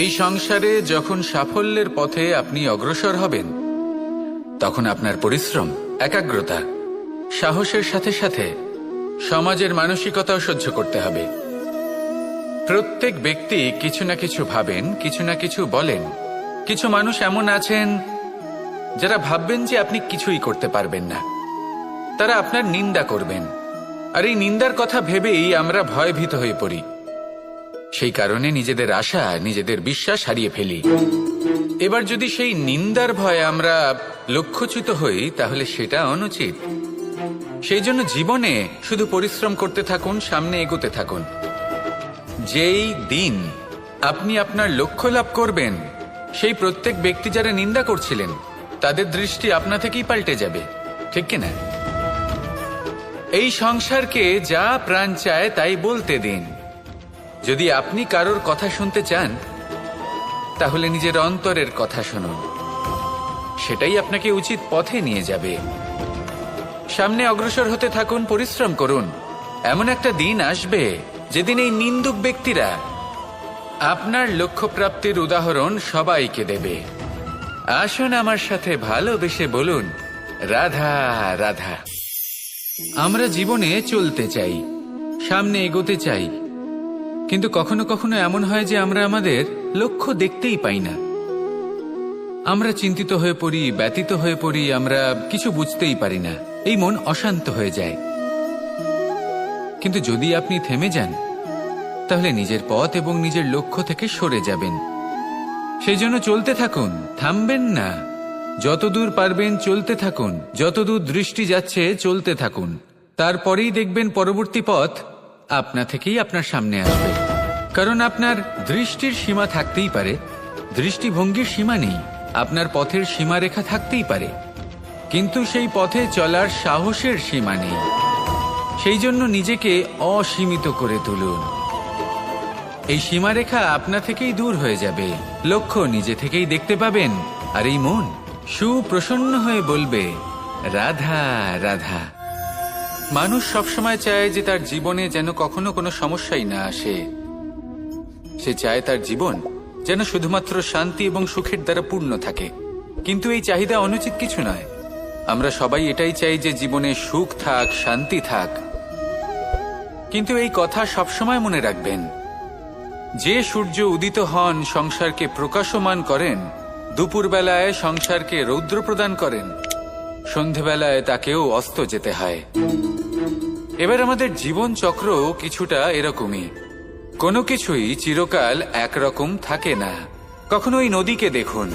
এই সংসারে যখন সাফল্যের পথে আপনি অগ্রসর হবেন, তখন আপনার পরিশ্রম, একাগ্রতা, সাহসের সাথে সাথে সমাজের মানসিকতাও সহ্য করতে হবে। প্রত্যেক ব্যক্তি কিছু না কিছু ভাবেন, কিছু না কিছু বলেন। কিছু মানুষ এমন আছেন যারা ভাববেন যে আপনি কিছুই করতে পারবেন না, তারা আপনার নিন্দা করবেন। আর এই নিন্দার কথা ভেবেই আমরা ভয়ভীত হয়ে পড়ি। সেই কারণে নিজেদের আশা, নিজেদের বিশ্বাস হারিয়ে ফেলি। এবার যদি সেই নিন্দার ভয়ে আমরা লক্ষ্যচ্যুত হই, তাহলে সেটা অনুচিত। সেই জন্য জীবনে শুধু পরিশ্রম করতে থাকুন, সামনে এগোতে থাকুন। যেই দিন আপনি আপনার লক্ষ্য লাভ করবেন, সেই প্রত্যেক ব্যক্তি যারা নিন্দা করছিলেন তাদের দৃষ্টি আপনা থেকেই পাল্টে যাবে, ঠিক কিনা? এই সংসারকে যা প্রাণ চায় তাই বলতে দিন। যদি আপনি কারোর কথা শুনতে চান, তাহলে নিজের অন্তরের কথা শুনুন। সেটাই আপনাকে উচিত পথে নিয়ে যাবে। সামনে অগ্রসর হতে থাকুন, পরিশ্রম করুন। এমন একটা দিন আসবে যেদিন এই নিন্দুক ব্যক্তিরা আপনার লক্ষ্য প্রাপ্তির উদাহরণ সবাইকে দেবে। আসুন আমার সাথে ভালোবেসে বলুন, রাধা রাধা। আমরা জীবনে চলতে চাই, সামনে এগোতে চাই, কিন্তু কখনো কখনো এমন হয় যে আমরা আমাদের লক্ষ্য দেখতেই পাই না। আমরা চিন্তিত হয়ে পড়ি, ব্যতীত হয়ে পড়ি, আমরা কিছু বুঝতেই পারি না। এই মন অশান্ত হয়ে যায়। কিন্তু যদি আপনি থেমে যান, তাহলে নিজের পথ এবং নিজের লক্ষ্য থেকে সরে যাবেন। সেই জন্য চলতে থাকুন, থামবেন না। যতদূর পারবেন চলতে থাকুন, যতদূর দৃষ্টি যাচ্ছে চলতে থাকুন। তারপরেই দেখবেন পরবর্তী পথ আপনা থেকেই আপনার সামনে আসবে। কারণ আপনার দৃষ্টির সীমা থাকতেই পারে, দৃষ্টিভঙ্গির সীমা নেই। আপনার পথের সীমারেখা থাকতেই পারে, কিন্তু সেই পথে চলার সাহসের সীমা নেই। সেই জন্য নিজেকে অসীমিত করে তুলুন। এই সীমারেখা আপনা থেকেই দূর হয়ে যাবে, লক্ষ্য নিজে থেকেই দেখতে পাবেন। আর এই মন সুপ্রসন্ন হয়ে বলবে, রাধা রাধা। মানুষ সবসময় চায় যে তার জীবনে যেন কখনো কোনো সমস্যাই না আসে। সে চায় তার জীবন যেন শুধুমাত্র শান্তি এবং সুখের দ্বারা পূর্ণ থাকে। কিন্তু এই চাহিদা অনুচিত কিছু নয়। আমরা সবাই এটাই চাই যে জীবনে সুখ থাক, শান্তি থাক। কিন্তু এই কথা সবসময় মনে রাখবেন, যে সূর্য উদিত হন সংসারকে প্রকাশমান করেন, দুপুরবেলায় সংসারকে রৌদ্র প্রদান করেন, সন্ধেবেলায় তাকেও অস্ত যেতে হয়। এবার আমাদের জীবন চক্র কিছুটা এরকমই। কোনো কিছুই চিরকাল একরকম থাকে না। কখনো এই নদীকে দেখুন,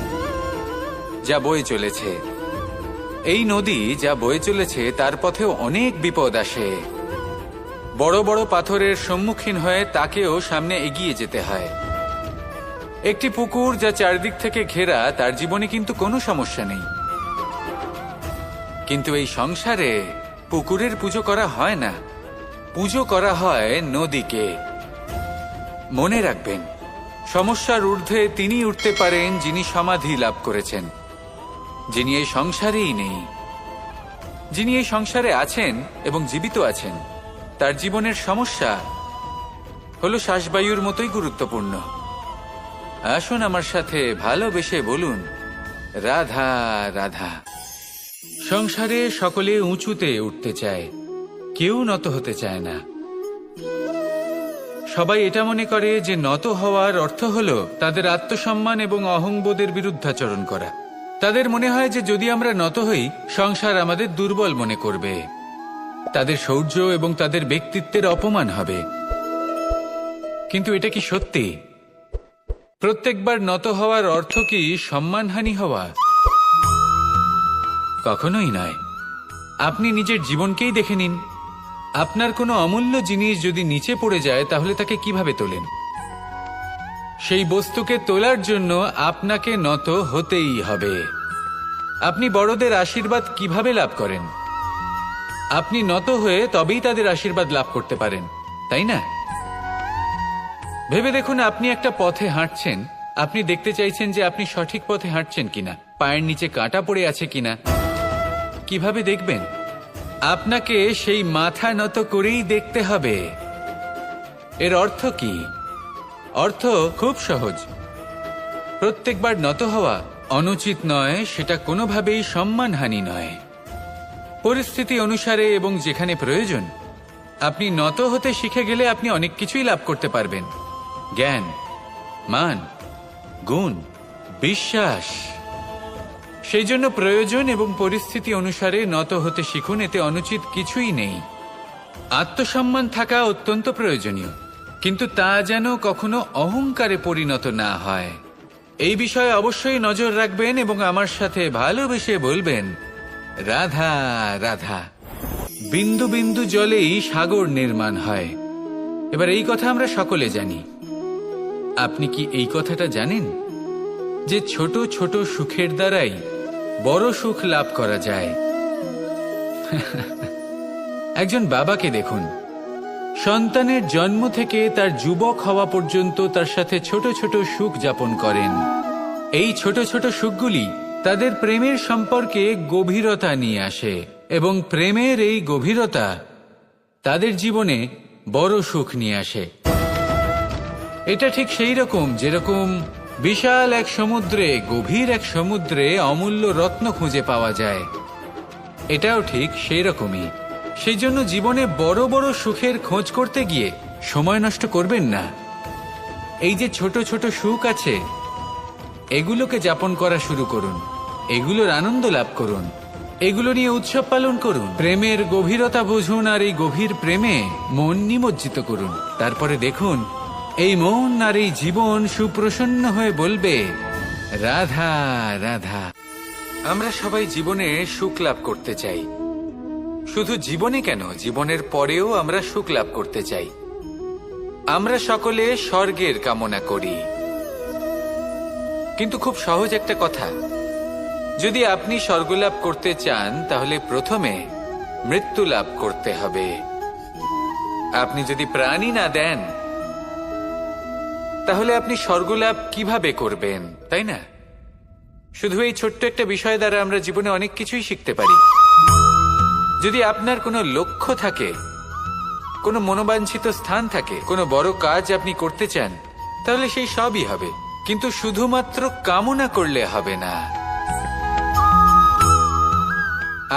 যা বয়ে চলেছে। এই নদী যা বয়ে চলেছে তার পথেও অনেক বিপদ আসে। বড় বড় পাথরের সম্মুখীন হয়ে তাকেও সামনে এগিয়ে যেতে হয়। একটি পুকুর যা চারদিক থেকে ঘেরা, তার জীবনে কিন্তু কোনো সমস্যা নেই। কিন্তু এই সংসারে পুকুরের পুজো করা হয় না, পুজো করা হয় নদীকে। মনে রাখবেন, সমস্যার ঊর্ধ্বে তিনি উঠতে পারেন যিনি সমাধি লাভ করেছেন, যিনি এই সংসারেই নেই। যিনি এই সংসারে আছেন এবং জীবিত আছেন, তার জীবনের সমস্যা হলো শ্বাসবায়ুর মতোই গুরুত্বপূর্ণ। আসুন আমার সাথে ভালোবেসে বলুন, রাধা রাধা। সংসারে সকলে উঁচুতে উঠতে চায়, কেউ নত হতে চায় না। সবাই এটা মনে করে যে নত হওয়ার অর্থ হলো তাদের আত্মসম্মান এবং অহংবোধের বিরুদ্ধাচরণ করা। তাদের মনে হয় যে যদি আমরা নত হই, সংসার আমাদের দুর্বল মনে করবে, তাদের শৌর্য এবং তাদের ব্যক্তিত্বের অপমান হবে। কিন্তু এটা কি সত্যি? প্রত্যেকবার নত হওয়ার অর্থ কি সম্মানহানি হওয়া? কখনোই নয়। আপনি নিজের জীবনকেই দেখে নিন। আপনার কোনো অমূল্য জিনিস যদি নিচে পড়ে যায়, তাহলে তাকে কিভাবে তোলেন? সেই বস্তুকে তোলার জন্য আপনাকে নত হতেই হবে। আপনি বড়দের আশীর্বাদ কিভাবে লাভ করেন? আপনি নত হয়ে তবেই তাদের আশীর্বাদ লাভ করতে পারেন, তাই না? ভেবে দেখুন, আপনি একটা পথে হাঁটছেন, আপনি দেখতে চাইছেন যে আপনি সঠিক পথে হাঁটছেন কিনা, পায়ের নিচে কাঁটা পড়ে আছে কিনা। কিভাবে দেখবেন? আপনাকে সেই মাথা নত করেই দেখতে হবে। এর অর্থ কি? অর্থ খুব সহজ। প্রত্যেকবার নত হওয়া অনুচিত নয়, সেটা কোনোভাবেই সম্মানহানি নয়। পরিস্থিতি অনুসারে এবং যেখানে প্রয়োজন আপনি নত হতে শিখে গেলে আপনি অনেক কিছুই লাভ করতে পারবেন। জ্ঞান, মান, গুণ, বিশ্বাস। সেই জন্য প্রয়োজন এবং পরিস্থিতি অনুসারে নত হতে শিখুন, এতে অনুচিত কিছুই নেই। আত্মসম্মান থাকা অত্যন্ত প্রয়োজনীয়, কিন্তু তা যেন কখনো অহংকারে পরিণত না হয়। এই বিষয়ে অবশ্যই নজর রাখবেন এবং আমার সাথে ভালোবেসে বলবেন, রাধা রাধা। বিন্দু বিন্দু জলেই সাগর নির্মাণ হয়। এবার এই কথা আমরা সকলে জানি। আপনি কি এই কথাটা জানেন যে ছোট ছোট সুখের দ্বারাই বড় সুখ লাভ করা যায়? একজন বাবাকে দেখুন, সন্তানের জন্ম থেকে তার যুবক হওয়া পর্যন্ত তার সাথে ছোট ছোট সুখ যাপন করেন। এই ছোট ছোট সুখগুলি তাদের প্রেমের সম্পর্কে গভীরতা নিয়ে আসে এবং প্রেমের এই গভীরতা তাদের জীবনে বড় সুখ নিয়ে আসে। এটা ঠিক সেই রকম যেরকম বিশাল এক সমুদ্রে, গভীর এক সমুদ্রে অমূল্য রত্ন খুঁজে পাওয়া যায়। এটাও ঠিক সেই রকমই। সেই জন্য জীবনে বড় বড় সুখের খোঁজ করতে গিয়ে সময় নষ্ট করবেন না। এই যে ছোট ছোট সুখ আছে, এগুলোকে যাপন করা শুরু করুন, এগুলোর আনন্দ লাভ করুন, এগুলো নিয়ে উৎসব পালন করুন। প্রেমের গভীরতা বুঝুন আর এই গভীর প্রেমে মন নিমজ্জিত করুন। তারপরে দেখুন এই মন আর এই জীবন সুপ্রসন্ন হয়ে বলবে, রাধা রাধা। আমরা সবাই জীবনে সুখ লাভ করতে চাই। শুধু জীবনে কেন, জীবনের পরেও আমরা সুখ লাভ করতে চাই। আমরা সকলে স্বর্গের কামনা করি। কিন্তু খুব সহজ একটা কথা, যদি আপনি স্বর্গ লাভ করতে চান তাহলে প্রথমে মৃত্যু লাভ করতে হবে। আপনি যদি প্রাণই না দেন তাহলে আপনি স্বর্গ লাভ কিভাবে করবেন, তাই না? শুধু এই ছোট্ট একটা বিষয় দ্বারা আমরা জীবনে অনেক কিছুই শিখতে পারি। যদি আপনার কোনো লক্ষ্য থাকে, কোনো মনোবাঞ্ছিত স্থান থাকে, কোনো বড় কাজ আপনি করতে চান, তাহলে সেই সবই হবে। কিন্তু শুধুমাত্র কামনা করলে হবে না,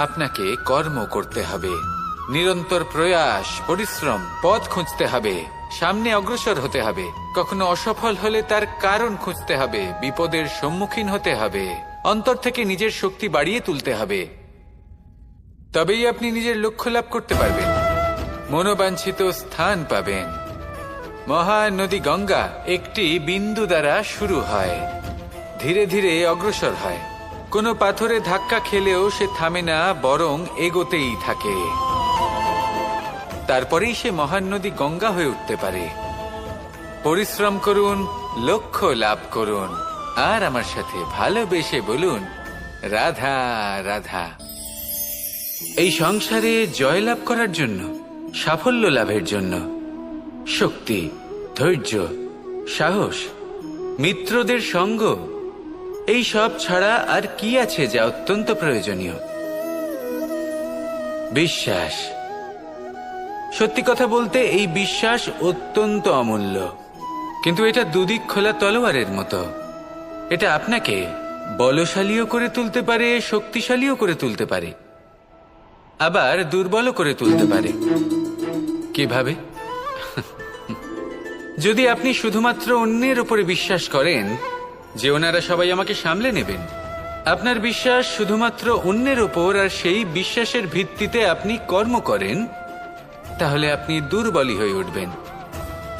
আপনাকে কর্ম করতে হবে, নিরন্তর প্রয়াস, পরিশ্রম, পথ খুঁজতে হবে, সামনে অগ্রসর হতে হবে। কখনো অসফল হলে তার কারণ খুঁজতে হবে, বিপদের সম্মুখীন হতে হবে, অন্তর থেকে নিজের শক্তি বাড়িয়ে তুলতে হবে। তবেই আপনি নিজের লক্ষ্য লাভ করতে পারবেন, মনোবাঞ্ছিত স্থান পাবেন। মহান নদী গঙ্গা একটি বিন্দু দ্বারা শুরু হয়, ধীরে ধীরে অগ্রসর হয়। কোনো পাথরে ধাক্কা খেলেও সে থামে না, বরং এগোতেই থাকে। তারপরেই সে মহান নদী গঙ্গা হয়ে উঠতে পারে। পরিশ্রম করুন, লক্ষ্য লাভ করুন, আর আমার সাথে ভালোবেসে বলুন, রাধা রাধা। এই সংসারে জয়লাভ করার জন্য, সাফল্য লাভের জন্য শক্তি, ধৈর্য, সাহস, মিত্রদের সঙ্গ, এই সব ছাড়া আর কি আছে যা অত্যন্ত প্রয়োজনীয়? বিশ্বাস। সত্যি কথা বলতে এই বিশ্বাস অত্যন্ত অমূল্য, কিন্তু এটা দুদিক খোলা তলোয়ারের মতো। এটা আপনাকে বলশালীও করে তুলতে পারে, শক্তিশালীও করে তুলতে পারে, আবার দুর্বলও করে তুলতে পারে। কিভাবে? যদি আপনি শুধুমাত্র অন্যের উপরে বিশ্বাস করেন যে ওনারা সবাই আমাকে সামলে নেবেন, আপনার বিশ্বাস শুধুমাত্র অন্যের ওপর, আর সেই বিশ্বাসের ভিত্তিতে আপনি কর্ম করেন, তাহলে আপনি দুর্বলই হয়ে উঠবেন।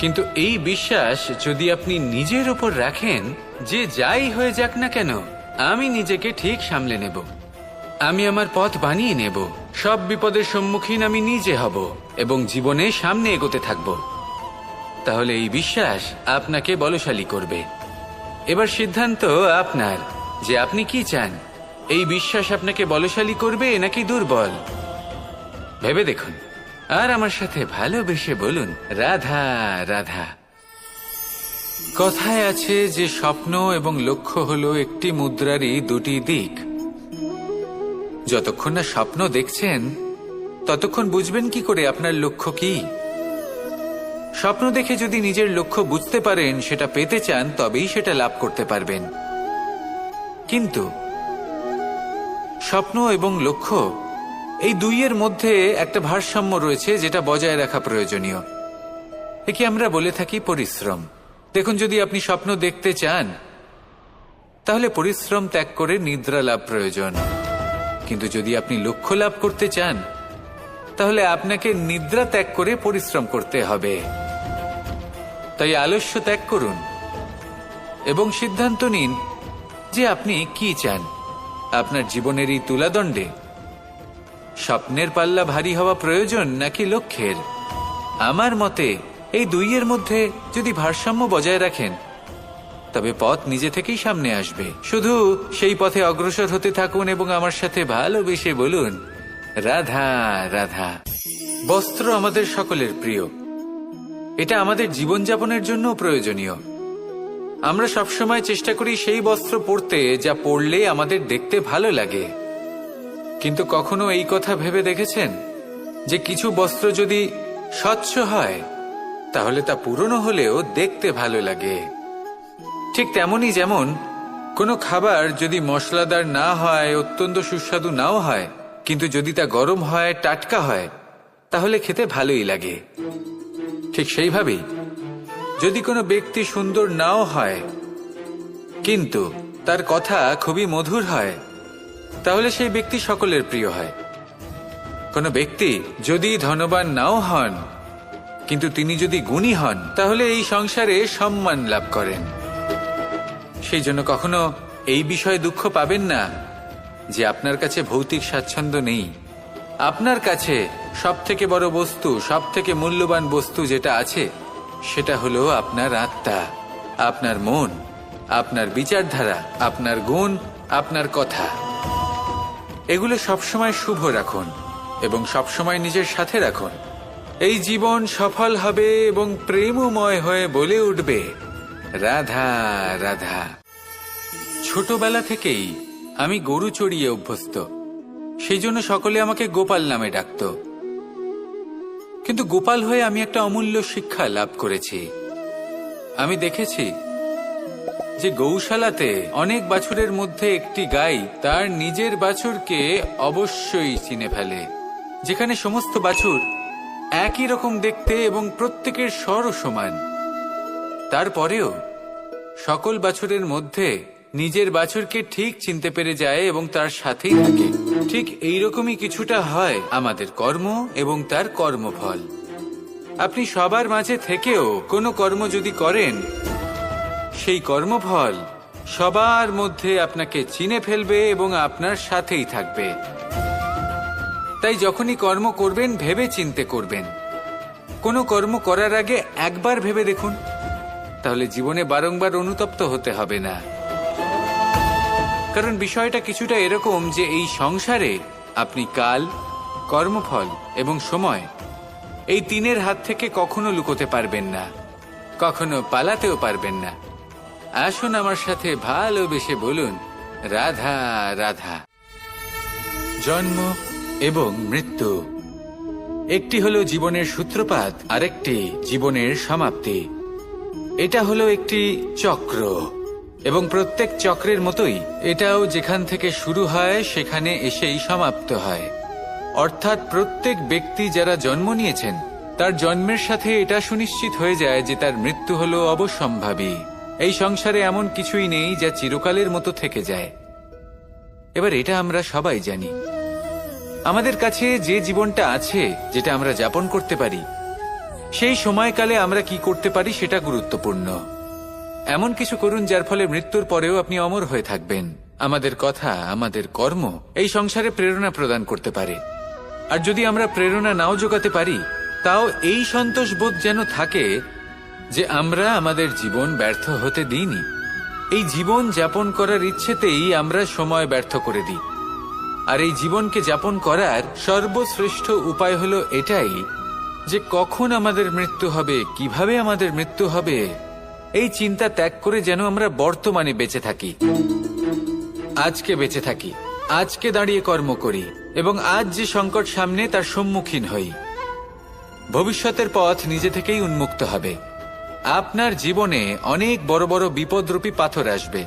কিন্তু এই বিশ্বাস যদি আপনি নিজের ওপর রাখেন যে যাই হয়ে যাক না কেন, আমি নিজেকে ঠিক সামলে নেব, আমি আমার পথ বানিয়ে নেব, সব বিপদের সম্মুখীন আমি নিজে হব এবং জীবনে সামনে এগোতে থাকব, তাহলে এই বিশ্বাস আপনাকে বলশালী করবে। এবার সিদ্ধান্ত আপনার যে আপনি কি চান, এই বিশ্বাস আপনাকে বলশালী করবে নাকি দুর্বল। ভেবে দেখুন, আর আমার সাথে ভালোবেসে বলুন, রাধা রাধা। কথায় আছে যে স্বপ্ন এবং লক্ষ্য হলো একটি মুদ্রারই দুটি দিক। যতক্ষণ না স্বপ্ন দেখছেন ততক্ষণ বুঝবেন কি করে আপনার লক্ষ্য কি? স্বপ্ন দেখে যদি নিজের লক্ষ্য বুঝতে পারেন, সেটা পেতে চান, তবেই সেটা লাভ করতে পারবেন। কিন্তু স্বপ্ন এবং লক্ষ্য এই দুইয়ের মধ্যে একটা ভারসাম্য রয়েছে, যেটা বজায় রাখা প্রয়োজনীয়। একে আমরা বলে থাকি পরিশ্রম। দেখুন, যদি আপনি স্বপ্ন দেখতে চান, তাহলে পরিশ্রম ত্যাগ করে নিদ্রা লাভ প্রয়োজন। কিন্তু যদি আপনি লক্ষ্য লাভ করতে চান, তাহলে আপনাকে নিদ্রা ত্যাগ করে পরিশ্রম করতে হবে। তাই আলস্য ত্যাগ করুন এবং সিদ্ধান্ত নিন যে আপনি কি চান। আপনার জীবনের এই তুলাদণ্ডে স্বপ্নের পাল্লা ভারী হওয়া প্রয়োজন নাকি লক্ষ্যের? আমার মতে এই দুইয়ের মধ্যে যদি ভারসাম্য বজায় রাখেন, তবে পথ নিজে থেকেই সামনে আসবে। শুধু সেই পথে অগ্রসর হতে থাকুন এবং আমার সাথে ভালোবেসে বলুন, রাধা রাধা। বস্ত্র আমাদের সকলের প্রিয়। এটা আমাদের জীবনযাপনের জন্য প্রয়োজনীয়। আমরা সবসময় চেষ্টা করি সেই বস্ত্র পরতে যা পরলে আমাদের দেখতে ভালো লাগে। কিন্তু কখনো এই কথা ভেবে দেখেছেন যে কিছু বস্ত্র যদি স্বচ্ছ হয়, তাহলে তা পুরনো হলেও দেখতে ভালো লাগে? ঠিক তেমনই, যেমন কোনো খাবার যদি মশলাদার না হয়, অত্যন্ত সুস্বাদু নাও হয়, কিন্তু যদি তা গরম হয়, টাটকা হয়, তাহলে খেতে ভালোই লাগে। ঠিক সেইভাবেই যদি কোনো ব্যক্তি সুন্দর নাও হয়, কিন্তু তার কথা খুবই মধুর হয়, তাহলে সেই ব্যক্তি সকলের প্রিয় হয়। কোনো ব্যক্তি যদি ধনবান নাও হন, কিন্তু তিনি যদি গুণী হন, তাহলে এই সংসারে সম্মান লাভ করেন। সেই জন্য কখনো এই বিষয়ে দুঃখ পাবেন না যে আপনার কাছে ভৌতিক স্বাচ্ছন্দ্য নেই। আপনার কাছে সবথেকে বড় বস্তু, সবথেকে মূল্যবান বস্তু যেটা আছে, সেটা হলো আপনার আত্মা, আপনার মন, আপনার বিচারধারা, আপনার গুণ, আপনার কথা। এগুলো সবসময় শুভ রাখুন এবং সবসময় নিজের সাথে রাখুন। এই জীবন সফল হবে এবং প্রেমময় হয়ে বলে উঠবে, রাধা রাধা। ছোটবেলা থেকেই আমি গরু চড়িয়ে অভ্যস্ত, সেই জন্য সকলে আমাকে গোপাল নামে ডাকত। কিন্তু গোপাল হয়ে আমি একটা অমূল্য শিক্ষা লাভ করেছি। আমি দেখেছি যে গৌশালাতে অনেক বাছুরের মধ্যে একটি গাই তার নিজের বাছুরকে অবশ্যই চিনে ফেলে। যেখানে সমস্ত বাছুর একই রকম দেখতে এবং প্রত্যেকের স্বরও সমান, তারপরেও সকল বাছুরের মধ্যে নিজের বাছুরকে ঠিক চিনতে পেরে যায় এবং তার সাথেই থাকে। ঠিক এইরকমই কিছুটা হয় আমাদের কর্ম এবং তার কর্মফল। আপনি সবার মাঝে থেকেও কোনো কর্ম যদি করেন, সেই কর্মফল সবার মধ্যে আপনাকে চিনে ফেলবে এবং আপনার সাথেই থাকবে। তাই যখনই কর্ম করবেন, ভেবে চিন্তে করবেন। কোনো কর্ম করার আগে একবার ভেবে দেখুন, তাহলে জীবনে বারংবার অনুতপ্ত হতে হবে না। কারণ বিষয়টা কিছুটা এরকম যে এই সংসারে আপনি কাল, কর্মফল এবং সময়, এই তিনের হাত থেকে কখনো লুকোতে পারবেন না, কখনো পালাতেও পারবেন না। আসুন আমার সাথে ভালোবেসে বলুন, রাধা রাধা। জন্ম এবং মৃত্যু, একটি হলো জীবনের সূত্রপাত, আরেকটি জীবনের সমাপ্তি। এটা হলো একটি চক্র এবং প্রত্যেক চক্রের মতোই এটাও যেখান থেকে শুরু হয় সেখানে এসেই সমাপ্ত হয়। অর্থাৎ প্রত্যেক ব্যক্তি যারা জন্ম নিয়েছেন, তার জন্মের সাথে এটা সুনিশ্চিত হয়ে যায় যে তার মৃত্যু হলো অবশ্যম্ভাবী। এই সংসারে এমন কিছুই নেই যা চিরকালের মতো থেকে যায়। এবার এটা আমরা সবাই জানি। আমাদের কাছে যে জীবনটা আছে, যেটা আমরা যাপন করতে পারি, সেই সময়কালে আমরা কি করতে পারি সেটা গুরুত্বপূর্ণ। এমন কিছু করুন যার ফলে মৃত্যুর পরেও আপনি অমর হয়ে থাকবেন। আমাদের কথা, আমাদের কর্ম এই সংসারে প্রেরণা প্রদান করতে পারে। আর যদি আমরা প্রেরণা নাও জোগাতে পারি, তাও এই সন্তোষ বোধ যেন থাকে যে আমরা আমাদের জীবন ব্যর্থ হতে দিইনি। এই জীবন যাপন করার ইচ্ছেতেই আমরা সময় ব্যর্থ করে দিই। আর এই জীবনকে যাপন করার সর্বশ্রেষ্ঠ উপায় হলো এটাই যে কখন আমাদের মৃত্যু হবে, কিভাবে আমাদের মৃত্যু হবে, এই চিন্তা ত্যাগ করে যেন আমরা বর্তমানে বেঁচে থাকি, আজকে বেঁচে থাকি, আজকে দাঁড়িয়ে কর্ম করি এবং আজ যে সংকট সামনে তার সম্মুখীন হই। ভবিষ্যতের পথ নিজে থেকেই উন্মুক্ত হবে। আপনার জীবনে অনেক বড় বড় বিপদরূপী পাথর আসবে।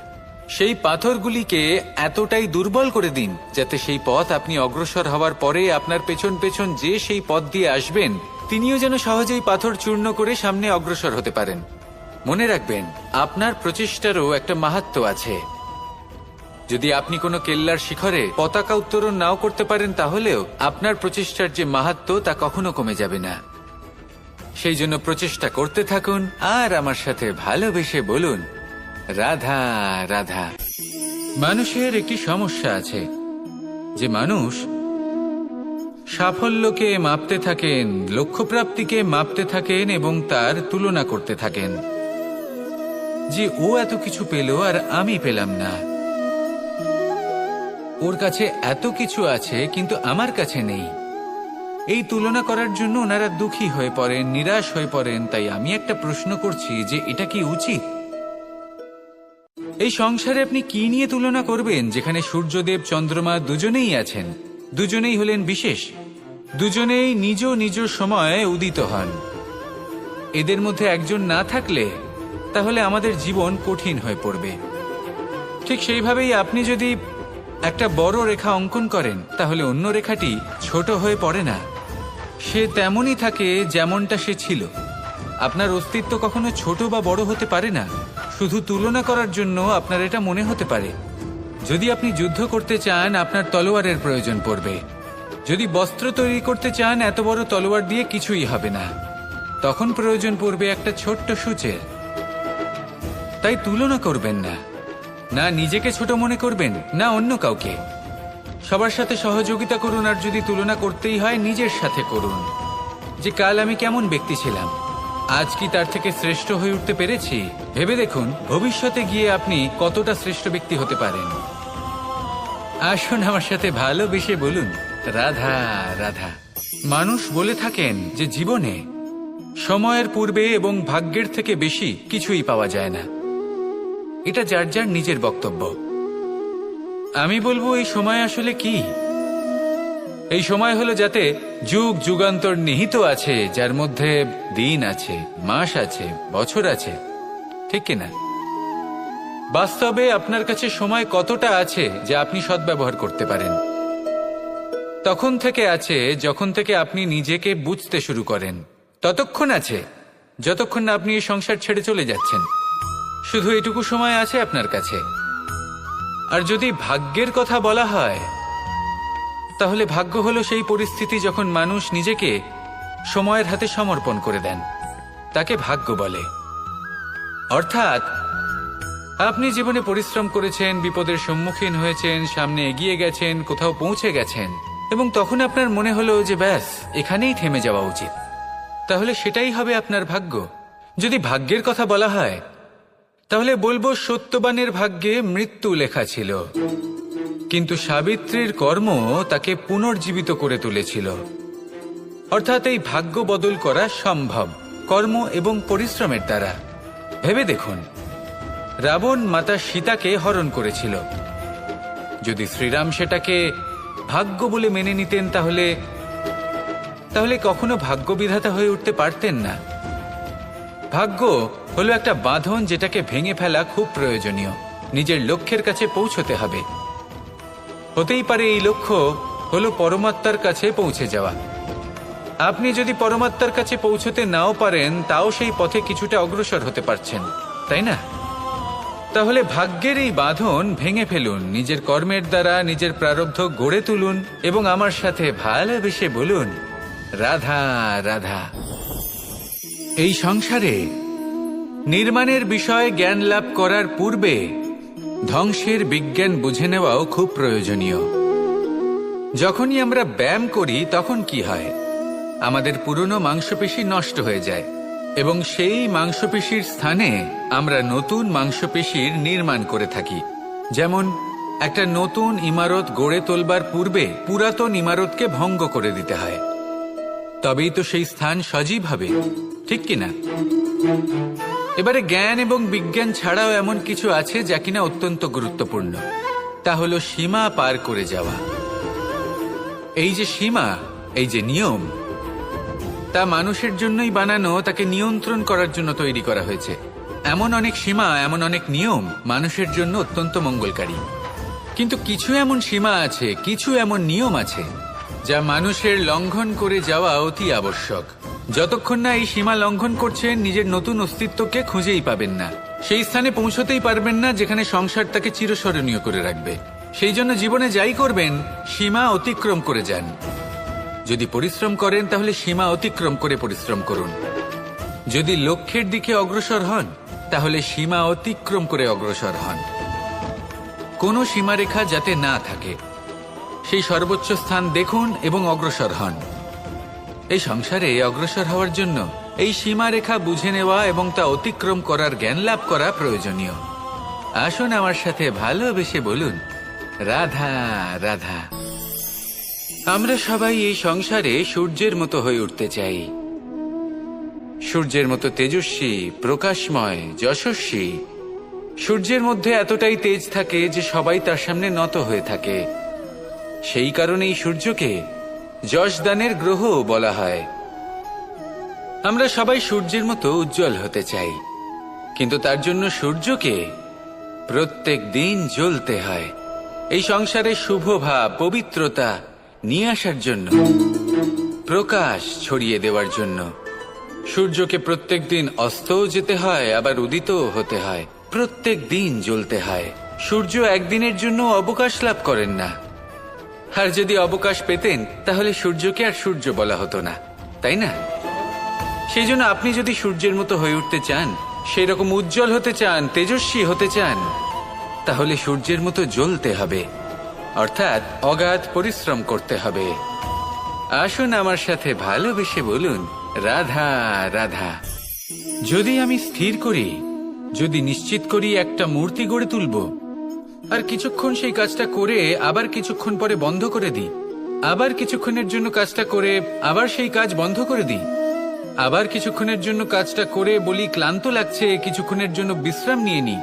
সেই পাথরগুলিকে এতটাই দুর্বল করে দিন যাতে সেই পথ আপনি অগ্রসর হওয়ার পরে আপনার পেছন পেছন যে সেই পথ দিয়ে আসবেন তিনিও যেন সহজেই পাথর চূর্ণ করে সামনে অগ্রসর হতে পারেন। মনে রাখবেন, আপনার প্রচেষ্টারও একটা মাহাত্ম্য আছে। যদি আপনি কোনো কেল্লার শিখরে পতাকা উত্তোলন নাও করতে পারেন, তাহলেও আপনার প্রচেষ্টার যে মাহাত্ম্য তা কখনো কমে যাবে না। সেই জন্য প্রচেষ্টা করতে থাকুন আর আমার সাথে ভালোবেসে বলুন, রাধা রাধা। মানুষের একটি সমস্যা আছে যে মানুষ সাফল্যকে মাপতে থাকেন, লক্ষ্যপ্রাপ্তিকে মাপতে থাকেন এবং তার তুলনা করতে থাকেন যে ও এত কিছু পেল আর আমি পেলাম না, ওর কাছে এত কিছু আছে কিন্তু আমার কাছে নেই। এই তুলনা করার জন্য ওনারা দুঃখী হয়ে পড়েন, নিরাশ হয়ে পড়েন। তাই আমি একটা প্রশ্ন করছি যে এটা কি উচিত? এই সংসারে আপনি কি নিয়ে তুলনা করবেন, যেখানে সূর্যদেব চন্দ্রমা দুজনেই আছেন, দুজনেই হলেন বিশেষ, দুজনেই নিজ নিজ সময়ে উদিত হন। এদের মধ্যে একজন না থাকলে তাহলে আমাদের জীবন কঠিন হয়ে পড়বে। ঠিক সেইভাবেই আপনি যদি একটা বড় রেখা অঙ্কন করেন তাহলে অন্য রেখাটি ছোট হয়ে পড়ে না, সে তেমনই থাকে যেমনটা সে ছিল। আপনার অস্তিত্ব কখনো ছোট বা বড় হতে পারে না। শুধু তুলনা করার জন্য আপনার এটা মনে হতে পারে। যদি আপনি যুদ্ধ করতে চান, আপনার তলোয়ারের প্রয়োজন পড়বে। যদি বস্ত্র তৈরি করতে চান, এত বড় তলোয়ার দিয়ে কিছুই হবে না, তখন প্রয়োজন পড়বে একটা ছোট্ট সূচের। তাই তুলনা করবেন না, না নিজেকে ছোট মনে করবেন না অন্য কাউকে। সবার সাথে সহযোগিতা করুন, আর যদি তুলনা করতেই হয় নিজের সাথে করুন, যে কাল আমি কেমন ব্যক্তি ছিলাম, আজ কি তার থেকে শ্রেষ্ঠ হয়ে উঠতে পেরেছি। ভেবে দেখুন ভবিষ্যতে গিয়ে আপনি কতটা শ্রেষ্ঠ ব্যক্তি হতে পারেন। আসুন আমার সাথে ভালোবেসে বলুন, রাধা রাধা। মানুষ বলে থাকেন যে জীবনে সময়ের পূর্বে এবং ভাগ্যের থেকে বেশি কিছুই পাওয়া যায় না। এটা যার যার নিজের বক্তব্য। আমি বলবো এই সময় আসলে কি? এই সময় হলো যাতে যুগ যুগান্তর নিহিত আছে, যার মধ্যে দিন আছে, মাস আছে, বছর আছে, ঠিক কিনা? বাস্তবে আপনার কাছে সময় কতটা আছে যা আপনি সদ্ব্যবহার করতে পারেন? তখন থেকে আছে যখন থেকে আপনি নিজেকে বুঝতে শুরু করেন। ততক্ষণ আছে যতক্ষণ না আপনি এই সংসার ছেড়ে চলে যাচ্ছেন। শুধু এটুকু সময় আছে আপনার কাছে। আর যদি ভাগ্যের কথা বলা হয়, তাহলে ভাগ্য হলো সেই পরিস্থিতি যখন মানুষ নিজেকে সময়ের হাতে সমর্পণ করে দেন, তাকে ভাগ্য বলে। অর্থাৎ আপনি জীবনে পরিশ্রম করেছেন, বিপদের সম্মুখীন হয়েছেন, সামনে এগিয়ে গেছেন, কোথাও পৌঁছে গেছেন, এবং তখন আপনার মনে হলো যে ব্যাস এখানেই থেমে যাওয়া উচিত। তাহলে সেটাই হবে আপনার ভাগ্য। যদি ভাগ্যের কথা বলা হয়, তাহলে বলবো সত্যবানের ভাগ্যে মৃত্যু লেখা ছিল, কিন্তু সাবিত্রীর কর্ম তাকে পুনর্জীবিত করে তুলেছিল। অর্থাৎ এই ভাগ্য বদল করা সম্ভব কর্ম এবং পরিশ্রমের দ্বারা। ভেবে দেখুন, রাবণ মাতা সীতাকে হরণ করেছিল। যদি শ্রীরাম সেটাকে ভাগ্য বলে মেনে নিতেন, তাহলে কখনো ভাগ্য বিধাতা হয়ে উঠতে পারতেন না। ভাগ্য হলো একটা বাঁধন যেটাকে ভেঙে ফেলা খুব প্রয়োজনীয়। নিজের লক্ষ্যের কাছে পৌঁছতে হবে। হতেই পারে এই লক্ষ্য হলো পরমাত্মার কাছে পৌঁছে যাওয়া। আপনি যদি পরমাত্মার কাছে পৌঁছতে নাও পারেন, তাও সেই পথে কিছুটা অগ্রসর হতে পারছেন, তাই না? তাহলে ভাগ্যের এই বাঁধন ভেঙে ফেলুন, নিজের কর্মের দ্বারা নিজের প্রারব্ধ গড়ে তুলুন এবং আমার সাথে ভালোবেসে বলুন, রাধা রাধা। এই সংসারে নির্মাণের বিষয়ে জ্ঞান লাভ করার পূর্বে ধ্বংসের বিজ্ঞান বুঝে নেওয়াও খুব প্রয়োজনীয়। যখনই আমরা ব্যায়াম করি তখন কি হয়? আমাদের পুরনো মাংসপেশি নষ্ট হয়ে যায় এবং সেই মাংসপেশির স্থানে আমরা নতুন মাংসপেশির নির্মাণ করে থাকি। যেমন একটা নতুন ইমারত গড়ে তোলবার পূর্বে পুরাতন ইমারতকে ভঙ্গ করে দিতে হয়, তবেই তো সেই স্থান সজীব হবে, ঠিক কিনা? এবারে জ্ঞান এবং বিজ্ঞান ছাড়াও এমন কিছু আছে যা কিনা অত্যন্ত গুরুত্বপূর্ণ। তা হলো সীমা পার করে যাওয়া। এই যে সীমা, এই যে নিয়ম, তা মানুষের জন্যই বানানো, তাকে নিয়ন্ত্রণ করার জন্য তৈরি করা হয়েছে। এমন অনেক সীমা, এমন অনেক নিয়ম মানুষের জন্য অত্যন্ত মঙ্গলকারী। কিন্তু কিছু এমন সীমা আছে, কিছু এমন নিয়ম আছে যা মানুষের লঙ্ঘন করে যাওয়া অতি আবশ্যক। যতক্ষণ না এই সীমা লঙ্ঘন করছেন, নিজের নতুন অস্তিত্বকে খুঁজেই পাবেন না, সেই স্থানে পৌঁছতেই পারবেন না যেখানে সংসার তাকে চিরস্মরণীয় করে রাখবে। সেই জন্য জীবনে যাই করবেন, সীমা অতিক্রম করে যান। যদি পরিশ্রম করেন তাহলে সীমা অতিক্রম করে পরিশ্রম করুন। যদি লক্ষ্যের দিকে অগ্রসর হন তাহলে সীমা অতিক্রম করে অগ্রসর হন। কোনো সীমারেখা যাতে না থাকে, সেই সর্বোচ্চ স্থান দেখুন এবং অগ্রসর হন। এই সংসারে অগ্রসর হওয়ার জন্য এই সীমারেখা বুঝে নেওয়া এবং তা অতিক্রম করার জ্ঞান লাভ করা প্রয়োজনীয়। আসুন আমার সাথে ভালোবেসে বলুন, রাধা রাধা। আমরা সবাই এই সংসারে সূর্যের মতো হয়ে উঠতে চাই, সূর্যের মতো তেজস্বী, প্রকাশময়, যশস্বী। সূর্যের মধ্যে এতটাই তেজ থাকে যে সবাই তার সামনে নত হয়ে থাকে। সেই কারণেই সূর্যকে যশদানের গ্রহ বলা হয়। আমরা সবাই সূর্যের মতো উজ্জ্বল হতে চাই, কিন্তু তার জন্য সূর্যকে প্রত্যেক দিন জ্বলতে হয়। এই সংসারে শুভ ভাব, পবিত্রতা নিয়ে আসার জন্য, প্রকাশ ছড়িয়ে দেওয়ার জন্য সূর্যকে প্রত্যেক দিন অস্তও যেতে হয়, আবার উদিতও হতে হয়। প্রত্যেক দিন জ্বলতে হয়। সূর্য একদিনের জন্য অবকাশ লাভ করেন না। আর যদি অবকাশ পেতেন তাহলে সূর্যকে আর সূর্য বলা হতো না, তাই না? সেই জন্য আপনি যদি সূর্যের মতো হয়ে উঠতে চান, সেই রকম উজ্জ্বল হতে চান, তেজস্বী হতে চান, তাহলে সূর্যের মতো জ্বলতে হবে, অর্থাৎ অগাধ পরিশ্রম করতে হবে। আসুন আমার সাথে ভালোবেসে বলুন, রাধা রাধা। যদি আমি স্থির করি, যদি নিশ্চিত করি একটা মূর্তি গড়ে তুলব, আর কিছুক্ষণ সেই কাজটা করে আবার কিছুক্ষণ পরে বন্ধ করে দিই, আবার কিছুক্ষণের জন্য কাজটা করে আবার সেই কাজ বন্ধ করে দিই, আবার কিছুক্ষণের জন্য কাজটা করে বলি ক্লান্ত লাগছে, কিছুক্ষণের জন্য বিশ্রাম নিয়ে নিই,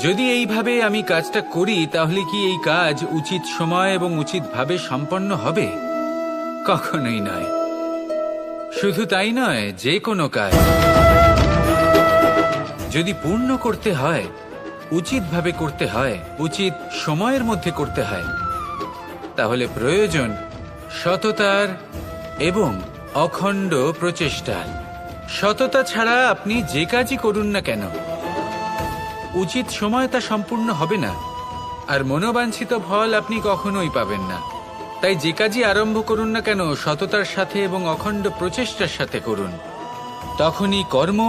যদি এইভাবে আমি কাজটা করি তাহলে কি এই কাজ উচিত সময় এবং উচিতভাবে সম্পন্ন হবে? কখনোই নয়। শুধু তাই নয়, যে কোনো কাজ যদি পূর্ণ করতে হয়, উচিতভাবে করতে হয়, উচিত সময়ের মধ্যে করতে হয়, তাহলে প্রয়োজন সততার এবং অখণ্ড প্রচেষ্টার। সততা ছাড়া আপনি যে কাজই করুন না কেন, উচিত সময় তা সম্পূর্ণ হবে না, আর মনোবাঞ্ছিত ফল আপনি কখনোই পাবেন না। তাই যে কাজই আরম্ভ করুন না কেন, সততার সাথে এবং অখণ্ড প্রচেষ্টার সাথে করুন। তখনই কর্ম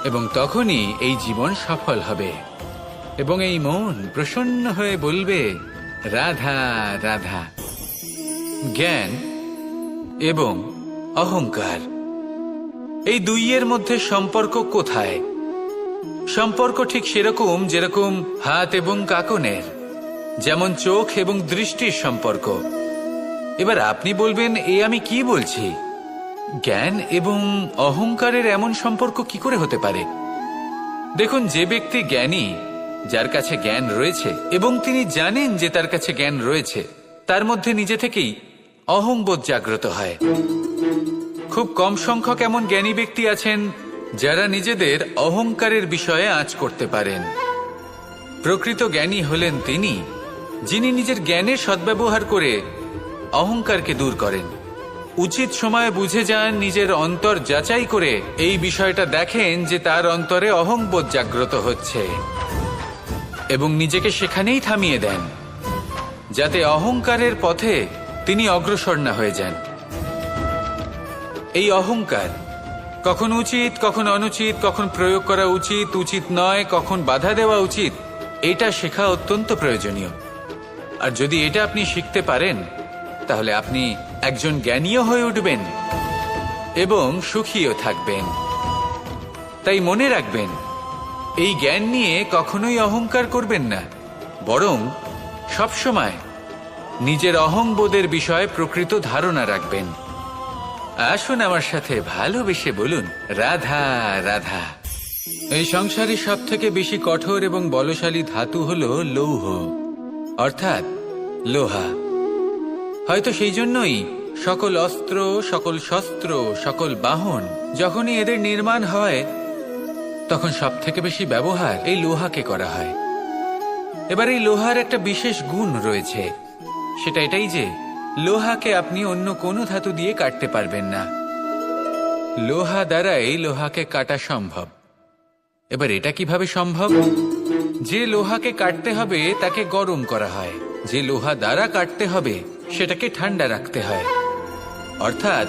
এবং তখনই এই জীবন সফল হবে, এবং এই মন প্রসন্ন হয়ে বলবে, রাধা রাধা। জ্ঞান এবং অহংকার, এই দুইয়ের মধ্যে সম্পর্ক কোথায়? সম্পর্ক ঠিক সেরকম যেরকম হাত এবং কাকনের, যেমন চোখ এবং দৃষ্টির সম্পর্ক। এবার আপনি বলবেন, এ আমি কি বলছি? জ্ঞান এবং অহংকারের এমন সম্পর্ক কি করে হতে পারে? দেখুন, যে ব্যক্তি জ্ঞানী, যার কাছে জ্ঞান রয়েছে এবং তিনি জানেন যে তার কাছে জ্ঞান রয়েছে, তার মধ্যে নিজে থেকেই অহংবোধ জাগ্রত হয়। খুব কম সংখ্যক এমন জ্ঞানী ব্যক্তি আছেন যারা নিজেদের অহংকারের বিষয়ে আঁচ করতে পারেন। প্রকৃত জ্ঞানী হলেন তিনি, যিনি নিজের জ্ঞানের সদ্ব্যবহার করে অহংকারকে দূর করেন। উচিত সময়ে বুঝে যান, নিজের অন্তর যাচাই করে এই বিষয়টা দেখেন যে তার অন্তরে অহংবোধ জাগ্রত হচ্ছে, এবং নিজেকে সেখানেই থামিয়ে দেন, যাতে অহংকারের পথে তিনি অগ্রসর না হয়ে যান। এই অহংকার কখন উচিত, কখন অনুচিত, কখন প্রয়োগ করা উচিত, উচিত নয়, কখন বাধা দেওয়া উচিত, এটা শেখা অত্যন্ত প্রয়োজনীয়। আর যদি এটা আপনি শিখতে পারেন, তাহলে আপনি একজন জ্ঞানীও হয়ে উঠবেন এবং সুখীও থাকবেন। তাই মনে রাখবেন, এই জ্ঞান নিয়ে কখনোই অহংকার করবেন না, বরং সবসময় নিজের অহংবোধের বিষয়ে প্রকৃত ধারণা রাখবেন। আসুন আমার সাথে ভালোবেসে বলুন, রাধা রাধা। এই সংসারে সব থেকে বেশি কঠোর এবং বলশালী ধাতু হল লৌহ, অর্থাৎ লোহা। হয়তো সেই জন্যই সকল অস্ত্র, সকল শস্ত্র, সকল বাহন যখনই এদের নির্মাণ হয় তখন সব থেকে বেশি ব্যবহার এই লোহাকে করা হয়। এবার এই লোহার একটা বিশেষ গুণ রয়েছে, সেটা এটাই যে লোহাকে আপনি অন্য কোনো ধাতু দিয়ে কাটতে পারবেন না। লোহা দ্বারাই লোহাকে কাটা সম্ভব। এবার এটা কিভাবে সম্ভব? যে লোহাকে কাটতে হবে তাকে গরম করা হয়, যে লোহা দ্বারা কাটতে হবে সেটাকে ঠান্ডা রাখতে হয়। অর্থাৎ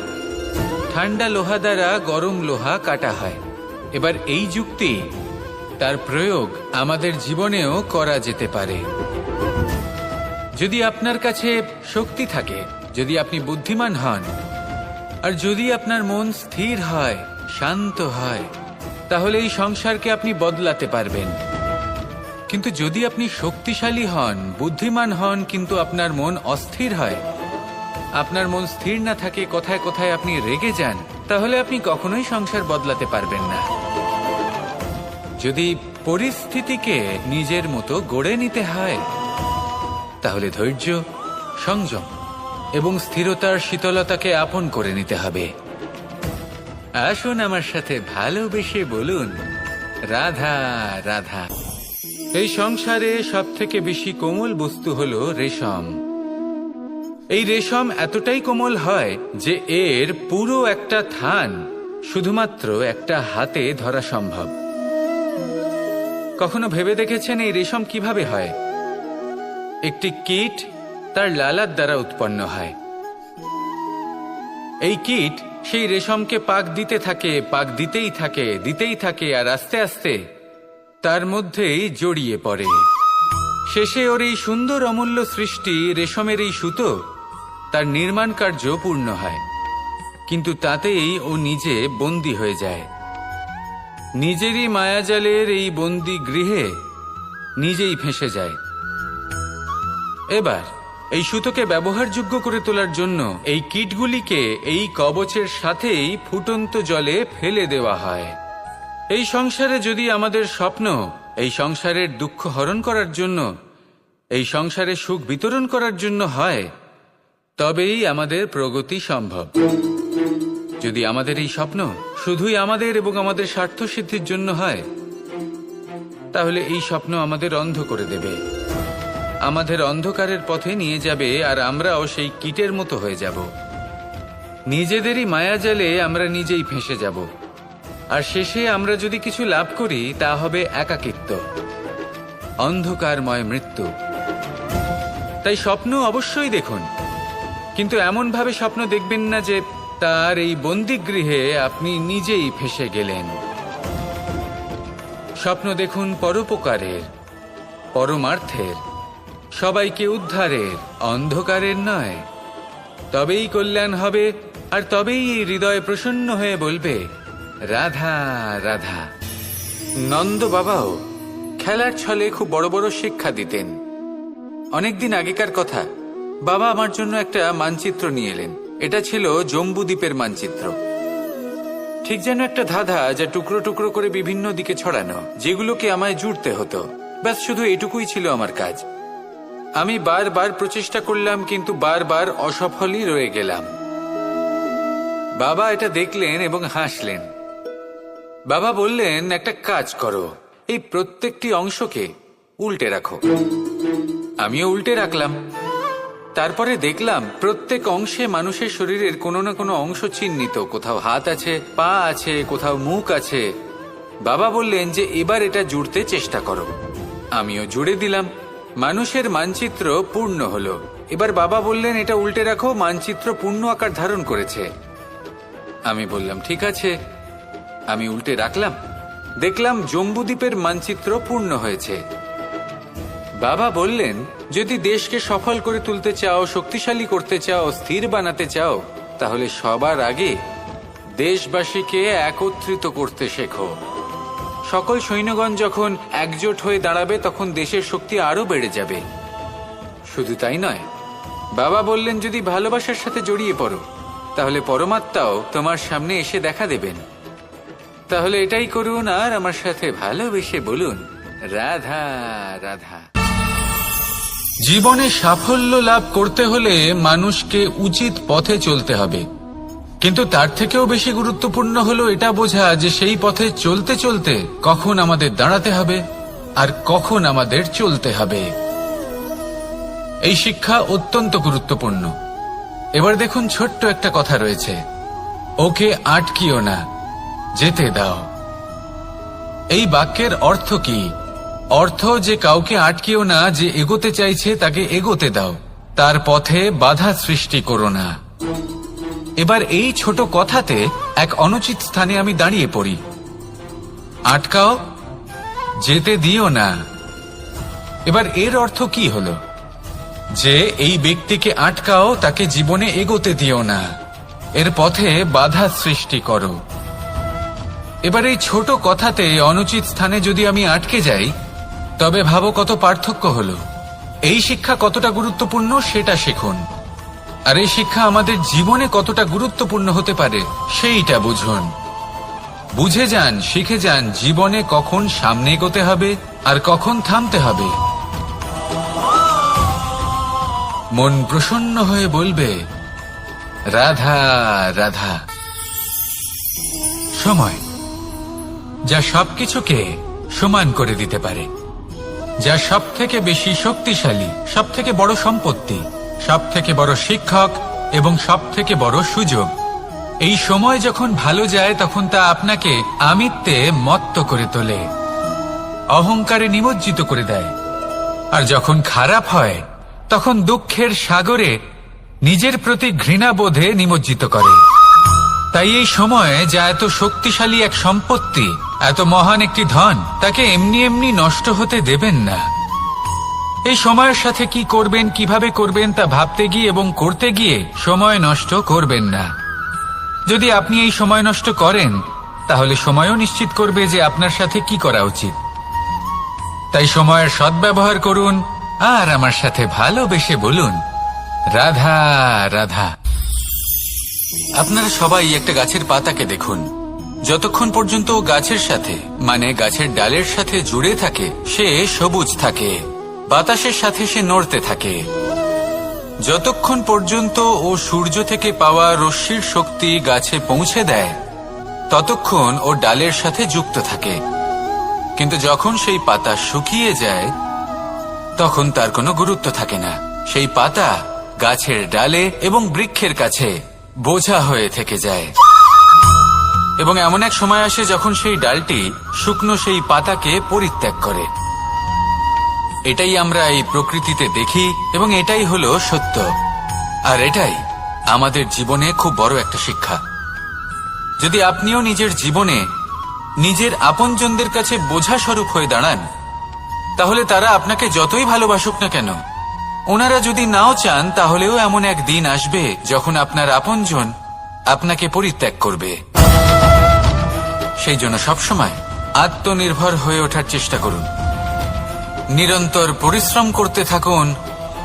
ঠান্ডা লোহা দ্বারা গরম লোহা কাটা হয়। এবার এই যুক্তি, তার প্রয়োগ আমাদের জীবনেও করা যেতে পারে। যদি আপনার কাছে শক্তি থাকে, যদি আপনি বুদ্ধিমান হন, আর যদি আপনার মন স্থির হয়, শান্ত হয়, তাহলে এই সংসারকে আপনি বদলাতে পারবেন। কিন্তু যদি আপনি শক্তিশালী হন, বুদ্ধিমান হন, কিন্তু আপনার মন অস্থির হয়, আপনার মন স্থির না থাকে, কোথায় কোথায় আপনি রেগে যান, তাহলে আপনি কখনোই সংসার বদলাতে পারবেন না। যদি পরিস্থিতিকে নিজের মতো গড়ে নিতে হয়, তাহলে ধৈর্য, সংযম এবং স্থিরতার শীতলতাকে আপন করে নিতে হবে। আসুন আমার সাথে ভালোবেসে বলুন, রাধা রাধা। এই সংসারে সব থেকে বেশি কোমল বস্তু হলো রেশম। এই রেশম এতটাই কোমল হয় যে এর পুরো একটা থান শুধুমাত্র একটা হাতে ধরা সম্ভব। কখনো ভেবে দেখেছেন এই রেশম কিভাবে হয়? একটি কীট তার লালার দ্বারা উৎপন্ন হয়। এই কীট সেই রেশমকে পাক দিতে থাকে, পাক দিতেই থাকে, আর আস্তে আস্তে তার মধ্যেই জড়িয়ে পড়ে। শেষে ওর এই সুন্দর অমূল্য সৃষ্টি রেশমের এই সুতো, তার নির্মাণ কার্য পূর্ণ হয়। কিন্তু তাতেই ও নিজে বন্দী হয়ে যায়। নিজেরই মায়াজালের এই বন্দী গৃহে নিজেই ফেঁসে যায়। এবার এই সুতোকে ব্যবহারযোগ্য করে তোলার জন্য এই কীটগুলিকে এই কবচের সাথেই ফুটন্ত জলে ফেলে দেওয়া হয়। এই সংসারে যদি আমাদের স্বপ্ন এই সংসারের দুঃখ হরণ করার জন্য, এই সংসারে সুখ বিতরণ করার জন্য হয়, তবেই আমাদের প্রগতি সম্ভব। যদি আমাদের এই স্বপ্ন শুধুই আমাদের এবং আমাদের স্বার্থ সিদ্ধির জন্য হয়, তাহলে এই স্বপ্ন আমাদের অন্ধ করে দেবে, আমাদের অন্ধকারের পথে নিয়ে যাবে, আর আমরাও সেই কীটের মতো হয়ে যাব। নিজেদেরই মায়াজালে আমরা নিজেই ফেঁসে যাব, আর শেষে আমরা যদি কিছু লাভ করি তা হবে একাকিত্ব, অন্ধকারময় মৃত্যু। তাই স্বপ্ন অবশ্যই দেখুন, কিন্তু এমনভাবে স্বপ্ন দেখবেন না যে তার এই বন্দিগৃহে আপনি নিজেই ফেঁসে গেলেন। স্বপ্ন দেখুন পরোপকারের, পরমার্থের, সবাইকে উদ্ধারের, অন্ধকারের নয়। তবেই কল্যাণ হবে, আর তবেই এই হৃদয় প্রসন্ন হয়ে বলবে, রাধা রাধা। নন্দ বাবাও খেলার ছলে খুব বড় বড় শিক্ষা দিতেন। অনেকদিন আগেকার কথা, বাবা আমার জন্য একটা মানচিত্র নিয়ে এলেন। এটা ছিল জম্বু দ্বীপের মানচিত্র, ঠিক যেন একটা ধাঁধা, যা টুকরো টুকরো করে বিভিন্ন দিকে ছড়ানো, যেগুলোকে আমায় জুড়তে হতো। ব্যাস শুধু এটুকুই ছিল আমার কাজ। আমি বারবার প্রচেষ্টা করলাম, কিন্তু বারবার অসফলই রয়ে গেলাম। বাবা এটা দেখলেন এবং হাসলেন। বাবা বললেন, একটা কাজ করো, এই প্রত্যেকটি অংশকে উল্টে রাখো। আমিও উল্টে রাখলাম। তারপরে দেখলাম প্রত্যেক অংশে মানুষের শরীরের কোনো না কোনো অংশ চিহ্নিত। কোথাও হাত আছে, পা আছে, কোথাও মুখ আছে। বাবা বললেন যে এবার এটা জুড়তে চেষ্টা করো। আমিও জুড়ে দিলাম। মানুষের মানচিত্র পূর্ণ হলো। এবার বাবা বললেন, এটা উল্টে রাখো, মানচিত্র পূর্ণ আকার ধারণ করেছে। আমি বললাম, ঠিক আছে। আমি উল্টে রাখলাম। দেখলাম জম্বুদ্বীপের মানচিত্র পূর্ণ হয়েছে। বাবা বললেন, যদি দেশকে সফল করে তুলতে চাও, শক্তিশালী করতে চাও, স্থির বানাতে চাও, তাহলে সবার আগে দেশবাসীকে একত্রিত করতে শেখো। সকল সৈন্যগণ যখন একজোট হয়ে দাঁড়াবে, তখন দেশের শক্তি আরো বেড়ে যাবে। শুধু তাই নয়, বাবা বললেন, যদি ভালোবাসার সাথে জড়িয়ে পড়ো, তাহলে পরমাত্মাও তোমার সামনে এসে দেখা দেবেন। তাহলে এটাই করুন, আর আমার সাথে ভালোবেসে বলুন, রাধা রাধা। জীবনে সাফল্য লাভ করতে হলে মানুষকে উচিত পথে চলতে হবে, কিন্তু তার থেকেও বেশি গুরুত্বপূর্ণ হলো এটা বোঝা যে সেই পথে চলতে চলতে কখন আমাদের দাঁড়াতে হবে আর কখন আমাদের চলতে হবে। এই শিক্ষা অত্যন্ত গুরুত্বপূর্ণ। এবার দেখুন, ছোট্ট একটা কথা রয়েছে, ওকে আটকিও না, যেতে দাও। এই বাক্যের অর্থ কি? অর্থ যে কাউকে আটকিও না, যে এগোতে চাইছে তাকে এগোতে দাও, তার পথে বাধা সৃষ্টি করো না। এবার এই ছোট কথাতে এক অনুচিত স্থানে আমি দাঁড়িয়ে পড়ি। আটকাও, যেতে দিও না। এবার এর অর্থ কি হলো? যে এই ব্যক্তিকে আটকাও, তাকে জীবনে এগোতে দিও না, এর পথে বাধা সৃষ্টি করো। এবার এই ছোট কথাতে অনুচিত স্থানে যদি আমি আটকে যাই, তবে ভাবো কত পার্থক্য হলো। এই শিক্ষা কতটা গুরুত্বপূর্ণ সেটা শিখুন, আর এই শিক্ষা আমাদের জীবনে কতটা গুরুত্বপূর্ণ হতে পারে সেইটা বুঝুন। বুঝে যান, শিখে যান জীবনে কখন সামনে এগোতে হবে আর কখন থামতে হবে। মন প্রসন্ন হয়ে বলবে, রাধা রাধা। সময় যা সবকিছুকে সমান করে দিতে পারে, যা সব থেকে বেশি শক্তিশালী, সব থেকে বড় সম্পত্তি, সব থেকে বড় শিক্ষক এবং সব থেকে বড় সুযোগ। এই সময় যখন ভালো যায় তখন তা আপনাকে আমিত্বে মত্ত করে তোলে, অহংকারে নিমজ্জিত করে দেয়। আর যখন খারাপ হয় তখন দুঃখের সাগরে নিজের প্রতি ঘৃণাবোধে নিমজ্জিত করে। তাই এই সময়ে যা এত শক্তিশালী এক সম্পত্তি, এত মহান একটি ধন, তাকে এমনি এমনি নষ্ট হতে দেবেন না। এই সময়ের সাথে কি করবেন, কিভাবে করবেন তা ভাবতে গিয়ে এবং করতে গিয়ে সময় নষ্ট করবেন না। যদি আপনি এই সময় নষ্ট করেন, তাহলে সময়ও নিশ্চিত করবে যে আপনার সাথে কি করা উচিত। তাই সময়ের সদ্ব্যবহার করুন আর আমার সাথে ভালোবেসে বলুন, রাধা রাধা। আপনারা সবাই একটা গাছের পাতাকে দেখুন, যতক্ষণ পর্যন্ত ও গাছের সাথে, মানে গাছের ডালের সাথে জুড়ে থাকে, সে সবুজ থাকে, বাতাসের সাথে সে নড়তে থাকে। যতক্ষণ পর্যন্ত ও সূর্য থেকে পাওয়া রশ্মির শক্তি গাছে পৌঁছে দেয়, ততক্ষণ ও ডালের সাথে যুক্ত থাকে। কিন্তু যখন সেই পাতা শুকিয়ে যায়, তখন তার কোনো গুরুত্ব থাকে না। সেই পাতা গাছের ডালে এবং বৃক্ষের কাছে বোঝা হয়ে থেকে যায়। এবং এমন এক সময় আসে যখন সেই ডালটি শুকনো সেই পাতাকে পরিত্যাগ করে। এটাই আমরা এই প্রকৃতিতে দেখি এবং এটাই হলো সত্য। আর এটাই আমাদের জীবনে খুব বড় একটা শিক্ষা। যদি আপনিও নিজের জীবনে নিজের আপনজনদের কাছে বোঝা স্বরূপ হয়ে দাঁড়ান, তাহলে তারা আপনাকে যতই ভালোবাসুক না কেন, ওনারা যদি নাও চান, তাহলেও এমন এক দিন আসবে যখন আপনার আপনজন আপনাকে পরিত্যাগ করবে। সেই জন্য সবসময় আত্মনির্ভর হয়ে ওঠার চেষ্টা করুন, নিরন্তর পরিশ্রম করতে থাকুন।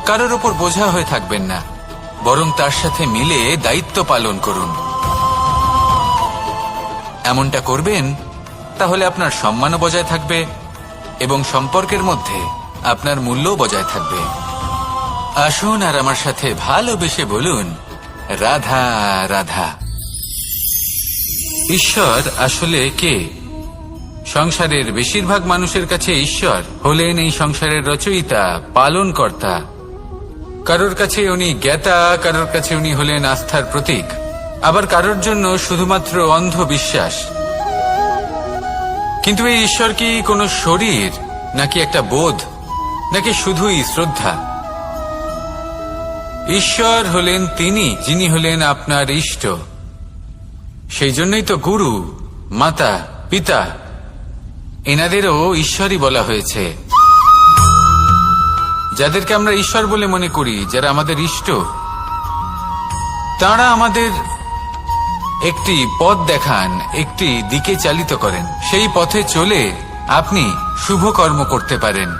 কারোর উপর বোঝা হয়ে থাকবেন না, বরং তার সাথে মিলে দায়িত্ব পালন করুন। এমনটা করবেন, তাহলে আপনার সম্মানও বজায় থাকবে এবং সম্পর্কের মধ্যে আপনার মূল্যও বজায় থাকবে। আসুন আর আমার সাথে ভালোবেসে বলুন, রাধা রাধা। ঈশ্বর আসলে কে? সংসারের বেশিরভাগ মানুষের কাছে ঈশ্বর হলেন এই সংসারের রচয়িতা, পালনকর্তা। কারোর কাছে উনি জ্ঞাতা, কারোর কাছে উনি হলেন আস্থার প্রতীক, আবার কারোর জন্য শুধুমাত্র অন্ধবিশ্বাস। কিন্তু এই ঈশ্বর কি কোনো শরীর, নাকি একটা বোধ, নাকি শুধুই শ্রদ্ধা? ঈশ্বর হলেন তিনি যিনি হলেন আপনার ইষ্ট। সেই জন্যই তো গুরু, মাতা, পিতা এনাদেরও ঈশ্বরই বলা হয়েছে। যাদেরকে আমরা ঈশ্বর বলে মনে করি, যারা আমাদের ইষ্ট, তারা আমাদের একটি পথ দেখান, একটি দিকে চালিত করেন। সেই পথে চলে আপনি শুভ কর্ম করতে পারেন।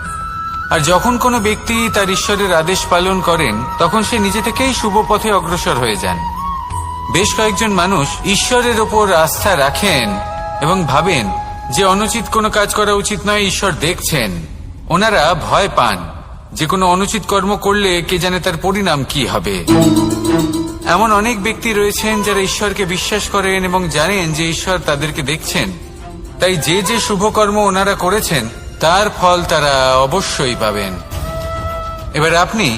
আর যখন কোনো ব্যক্তি তার ঈশ্বরের আদেশ পালন করেন, তখন সে নিজে থেকেই শুভ পথে অগ্রসর হয়ে যান। বেশ কয়েকজন মানুষ ঈশ্বরের ওপর আস্থা রাখেন এবং ভাবেন যে অনুচিত কোনো কাজ করা উচিত নয়, ঈশ্বর দেখছেন। ওনারা ভয় পান যে কোনো অনুচিত কর্ম করলে কে জানে তার পরিণাম কি হবে। এমন অনেক ব্যক্তি রয়েছেন যারা ঈশ্বরকে বিশ্বাস করেন এবং জানেন যে ঈশ্বর তাদেরকে দেখছেন, তাই যে যে শুভ কর্ম ওনারা করেছেন তার ফল তারা অবশ্যই পাবেন। এবার আপনি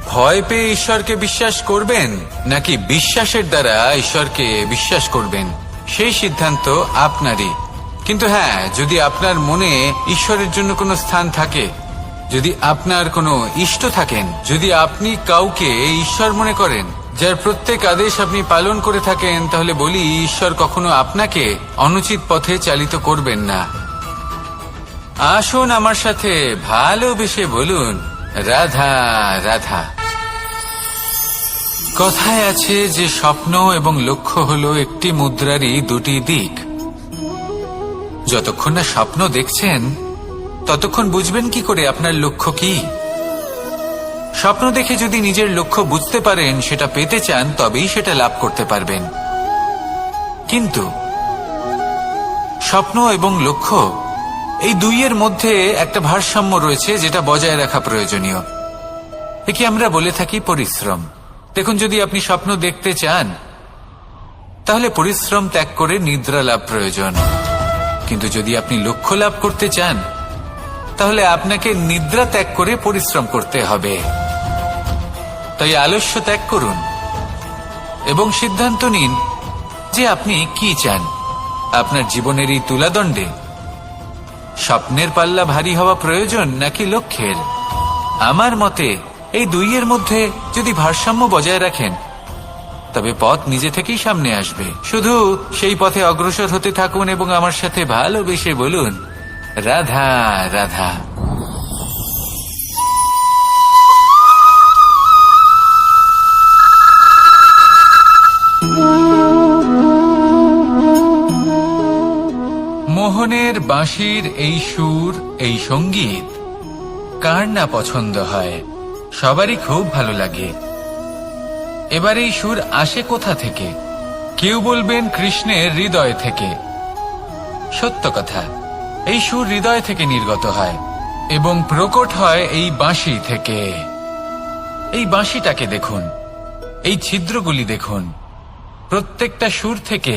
ভয় পেয়ে ঈশ্বরকে বিশ্বাস করবেন নাকি বিশ্বাসের দ্বারা ঈশ্বরকে বিশ্বাস করবেন, সেই সিদ্ধান্ত আপনারই। কিন্তু হ্যাঁ, যদি আপনার মনে ঈশ্বরের জন্য কোনো স্থান থাকে, যদি আপনার কোনো ইষ্ট থাকেন, যদি আপনি কাউকে ঈশ্বর মনে করেন যার প্রত্যেক আদেশ আপনি পালন করে থাকেন, তাহলে বলি ঈশ্বর কখনো আপনাকে অনুচিত পথে চালিত করবেন না। আসুন আমার সাথে ভালোবেসে বলুন, রাধা রাধা। কথায় আছে যে স্বপ্ন এবং লক্ষ্য হলো একটি মুদ্রারই দুটি দিক। যতক্ষণ না স্বপ্ন দেখছেন ততক্ষণ বুঝবেন কি করে আপনার লক্ষ্য কি। স্বপ্ন দেখে যদি নিজের লক্ষ্য বুঝতে পারেন, সেটা পেতে চান, তবেই সেটা লাভ করতে পারবেন। কিন্তু স্বপ্ন এবং লক্ষ্য এই দুইয়ের মধ্যে একটা ভারসাম্য রয়েছে যেটা বজায় রাখা প্রয়োজনীয়। একে আমরা বলে থাকি পরিশ্রম। দেখুন, যদি আপনি স্বপ্ন দেখতে চান তাহলে পরিশ্রম ত্যাগ করে নিদ্রা লাভ প্রয়োজন। কিন্তু যদি আপনি লক্ষ্য লাভ করতে চান তাহলে আপনাকে নিদ্রা ত্যাগ করে পরিশ্রম করতে হবে। তাই আলস্য ত্যাগ করুন এবং সিদ্ধান্ত নিন যে আপনি কি চান। আপনার জীবনের এই তুলাদণ্ডে স্বপ্নের পাল্লা ভারী হওয়া প্রয়োজন নাকি লক্ষ্যের? আমার মতে এই দুইয়ের মধ্যে যদি ভারসাম্য বজায় রাখেন তবে পথ নিজে থেকেই সামনে আসবে। শুধু সেই পথে অগ্রসর হতে থাকুন এবং আমার সাথে ভালোবেসে বলুন, রাধা রাধা। মোহনের বাঁশির এই সুর, এই সঙ্গীত কার না পছন্দ হয়? সবারই খুব ভালো লাগে। এবার এই সুর আসে কোথা থেকে? কেউ বলবেন কৃষ্ণের হৃদয় থেকে। সত্য কথা, এই সুর হৃদয় থেকে নির্গত হয় এবং প্রকট হয় এই বাঁশি থেকে। এই বাঁশিটাকে দেখুন, এই ছিদ্রগুলি দেখুন, প্রত্যেকটা সুর থেকে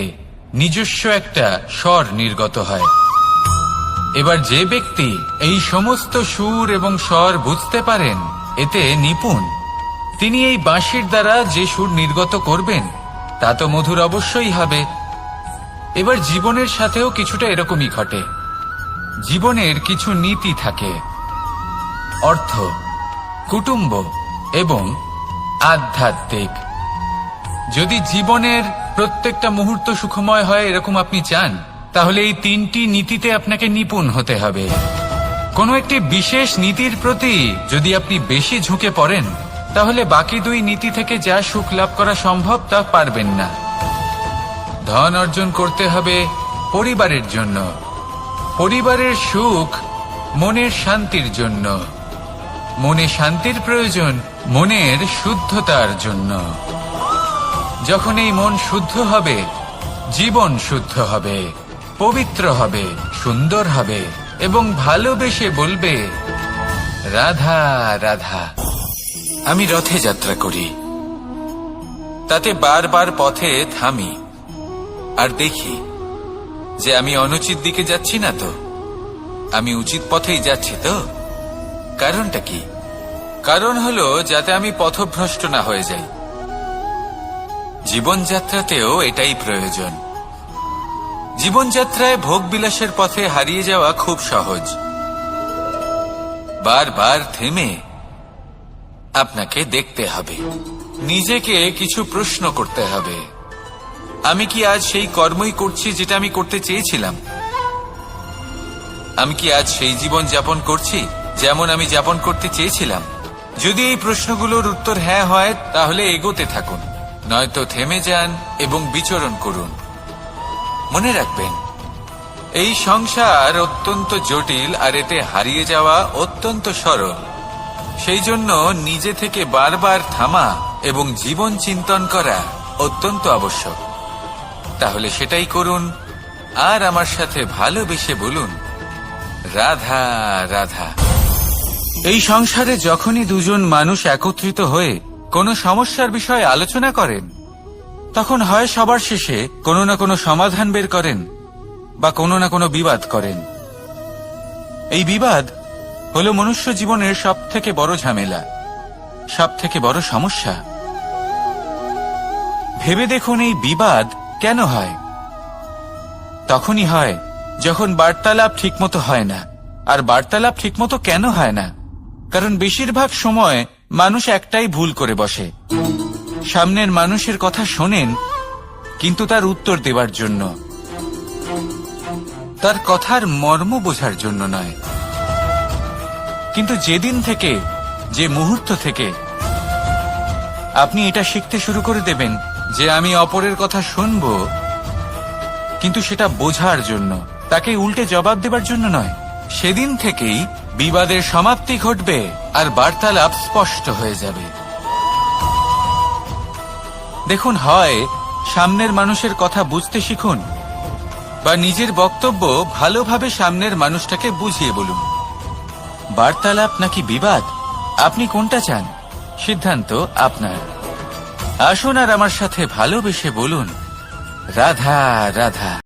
নিজস্ব একটা স্বর নির্গত হয়। এবার যে ব্যক্তি এই সমস্ত সুর এবং স্বর বুঝতে পারেন, এতে নিপুণ, তিনি এই বাঁশির দ্বারা যে সুর নির্গত করবেন তা তো মধুর অবশ্যই হবে। এবার জীবনের সাথেও কিছুটা এরকমই ঘটে। জীবনের কিছু নীতি থাকে, অর্থ, কুটুম্ব এবং আধ্যাত্মিক। যদি জীবনের প্রত্যেকটা মুহূর্ত সুখময় হয় এরকম আপনি চান, তাহলে এই তিনটি নীতিতে আপনাকে নিপুণ হতে হবে। কোনো একটি বিশেষ নীতির প্রতি যদি আপনি বেশি ঝুঁকে পড়েন তাহলে বাকি দুই নীতি থেকে যা সুখ লাভ করা সম্ভব তা পারবেন না। ধন অর্জন করতে হবে পরিবারের জন্য, পরিবারের সুখ মনের শান্তির জন্য, মনে শান্তির প্রয়োজন মনের শুদ্ধতার জন্য। যখন এই মন শুদ্ধ হবে, জীবন শুদ্ধ হবে, পবিত্র হবে, সুন্দর হবে এবং ভালোবেসে বলবে, রাধা রাধা। আমি রথে যাত্রা করি, তাতে বারবার পথে থামি আর দেখি যে আমি অনুচিত দিকে যাচ্ছি না তো, আমি উচিত পথেই যাচ্ছি তো। কারণটা কি? কারণ হলো যাতে আমি পথভ্রষ্ট না হয়ে যাই। জীবনযাত্রাতেও এটাই প্রয়োজন। জীবনযাত্রায় ভোগ বিলাসের পথে হারিয়ে যাওয়া খুব সহজ। বারবার থেমে আপনাকে দেখতে হবে, নিজেকে কিছু প্রশ্ন করতে হবে। আমি কি আজ সেই কর্মই করছি যেটা আমি করতে চেয়েছিলাম? আমি কি আজ সেই জীবন যাপন করছি যেমন আমি যাপন করতে চেয়েছিলাম? যদি এই প্রশ্নগুলোর উত্তর হ্যাঁ হয় তাহলে এগোতে থাকুন, নয়তো থেমে যান এবং বিচরণ করুন। মনে রাখবেন, এই সংসার অত্যন্ত জটিল আর এতে হারিয়ে যাওয়া অত্যন্ত সরল। সেই জন্য নিজে থেকে বারবার থামা এবং জীবন চিন্তন করা অত্যন্ত আবশ্যক। তাহলে সেটাই করুন আর আমার সাথে ভালোবেসে বলুন, রাধা রাধা। এই সংসারে যখনই দুজন মানুষ একত্রিত হয়ে কোনো সমস্যার বিষয়ে আলোচনা করেন, তখন হয় সবার শেষে কোনো না কোনো সমাধান বের করেন বা কোনো না কোনো বিবাদ করেন। এই বিবাদ হলো মনুষ্য জীবনের সবথেকে বড় ঝামেলা, সবথেকে বড় সমস্যা। ভেবে দেখুন, এই বিবাদ কেন হয়? তখনই হয় যখন বার্তালাপ ঠিকমতো হয় না। আর বার্তালাপ ঠিকমতো কেন হয় না? কারণ বেশিরভাগ সময় মানুষ একটাই ভুল করে বসে। সামনের মানুষের কথা শোনেন, কিন্তু তার উত্তর দেবার জন্য, তার কথার মর্ম বোঝার জন্য নয়। কিন্তু যেদিন থেকে, যে মুহূর্ত থেকে আপনি এটা শিখতে শুরু করে দেবেন যে আমি অপরের কথা শুনব, কিন্তু সেটা বোঝার জন্য, তাকে উল্টে জবাব দেবার জন্য নয়, সেদিন থেকেই বিবাদের সমাপ্তি ঘটবে আর বার্তালাপ স্পষ্ট হয়ে যাবে। দেখুন, হয় সামনের মানুষের কথা বুঝতে শিখুন, বা নিজের বক্তব্য ভালোভাবে সামনের মানুষটাকে বুঝিয়ে বলুন। বার্তালাপ নাকি বিবাদ, আপনি কোনটা চান? সিদ্ধান্ত আপনার। আসুন আর আমার সাথে ভালোবেসে বলুন, রাধা রাধা।